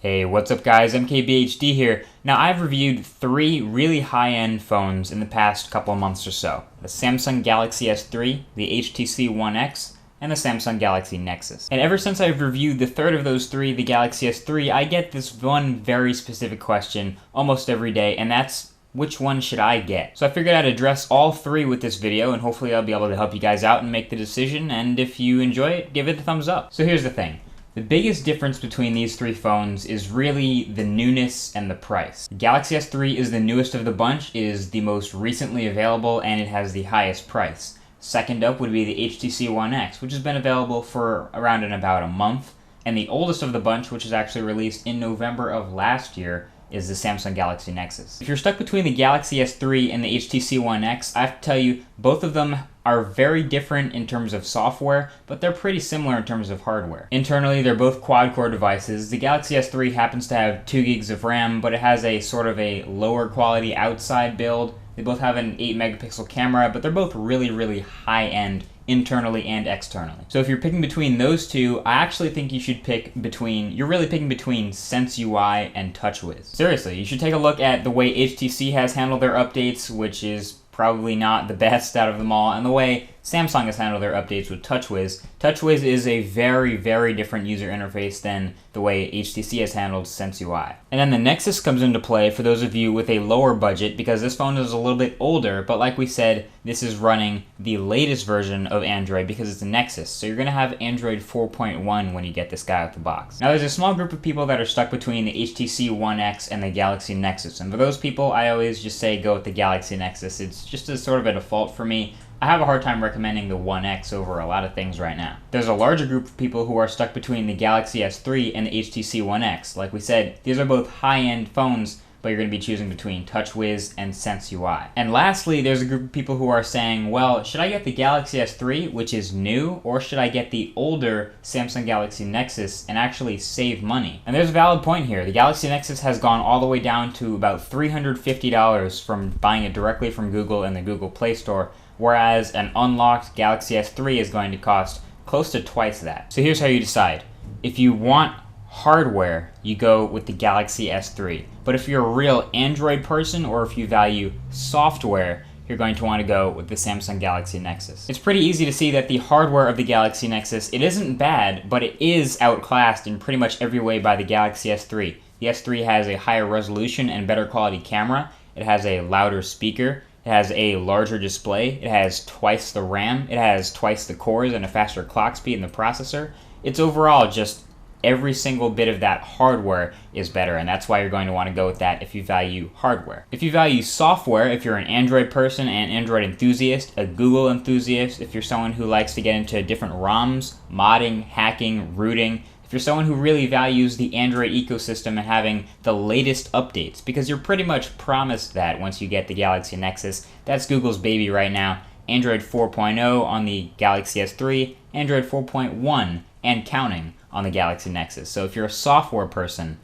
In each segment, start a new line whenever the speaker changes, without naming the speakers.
Hey, what's up guys, MKBHD here. Now I've reviewed 3 really high-end phones in the past couple of months or so. The Samsung Galaxy S3, the HTC One X, and the Samsung Galaxy Nexus. And ever since I've reviewed the third of those 3, the Galaxy S3, I get this one very specific question almost every day, and that's, which one should I get? So I figured I'd address all 3 with this video, and hopefully I'll be able to help you guys out and make the decision, and if you enjoy it, give it a thumbs up. So here's the thing. The biggest difference between these 3 phones is really the newness and the price. The Galaxy S3 is the newest of the bunch, it is the most recently available, and it has the highest price. Second up would be the HTC One X, which has been available for around and about a month. And the oldest of the bunch, which was actually released in November of last year, is the Samsung Galaxy Nexus. If you're stuck between the Galaxy S3 and the HTC One X, I have to tell you, both of them are very different in terms of software, but they're pretty similar in terms of hardware. Internally, they're both quad-core devices. The Galaxy S3 happens to have 2 gigs of RAM, but it has a sort of a lower quality outside build. They both have an 8 megapixel camera, but they're both really high-end internally and externally. So if you're picking between those 2, I actually think you should pick between, you're really picking between SenseUI and TouchWiz. Seriously, you should take a look at the way HTC has handled their updates, which is probably not the best out of them all, and the way Samsung has handled their updates with TouchWiz. TouchWiz is a very different user interface than the way HTC has handled SenseUI. And then the Nexus comes into play for those of you with a lower budget, because this phone is a little bit older, but like we said, this is running the latest version of Android because it's a Nexus. So you're going to have Android 4.1 when you get this guy out the box. Now there's a small group of people that are stuck between the HTC One X and the Galaxy Nexus. And for those people, I always just say go with the Galaxy Nexus. It's just a sort of a default for me. I have a hard time recommending the One X over a lot of things right now. There's a larger group of people who are stuck between the Galaxy S3 and the HTC One X. Like we said, these are both high-end phones, but you're going to be choosing between TouchWiz and SenseUI. And lastly, there's a group of people who are saying, well, should I get the Galaxy S3, which is new, or should I get the older Samsung Galaxy Nexus and actually save money? And there's a valid point here. The Galaxy Nexus has gone all the way down to about $350 from buying it directly from Google in the Google Play Store, whereas an unlocked Galaxy S3 is going to cost close to twice that. So here's how you decide. If you want hardware, you go with the Galaxy S3. But if you're a real Android person, or if you value software, you're going to want to go with the Samsung Galaxy Nexus. It's pretty easy to see that the hardware of the Galaxy Nexus, it isn't bad, but it is outclassed in pretty much every way by the Galaxy S3. The S3 has a higher resolution and better quality camera. It has a louder speaker. It has a larger display. It has twice the RAM. It has twice the cores and a faster clock speed in the processor. It's overall just every single bit of that hardware is better, and that's why you're going to want to go with that if you value hardware. If you value software, if you're an Android person and Android enthusiast, a Google enthusiast, if you're someone who likes to get into different ROMs, modding, hacking, rooting, if you're someone who really values the Android ecosystem and having the latest updates, because you're pretty much promised that once you get the Galaxy Nexus. That's Google's baby right now. Android 4.0 on the Galaxy S3, Android 4.1 and counting on the Galaxy Nexus. So if you're a software person,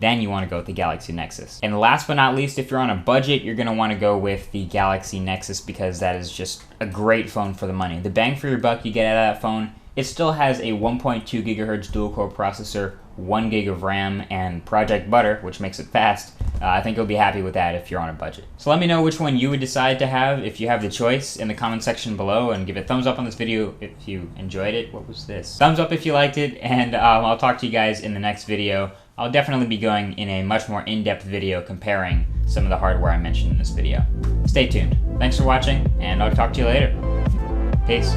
then you want to go with the Galaxy Nexus. And last but not least, if you're on a budget, you're going to want to go with the Galaxy Nexus because that is just a great phone for the money. The bang for your buck you get out of that phone, it still has a 1.2 gigahertz dual-core processor, 1 gig of RAM, and Project Butter, which makes it fast. I think you'll be happy with that if you're on a budget. So let me know which one you would decide to have if you have the choice in the comment section below, and give a thumbs up on this video if you enjoyed it. What was this? Thumbs up if you liked it, and I'll talk to you guys in the next video. I'll definitely be going in a much more in-depth video comparing some of the hardware I mentioned in this video. Stay tuned. Thanks for watching, and I'll talk to you later. Peace.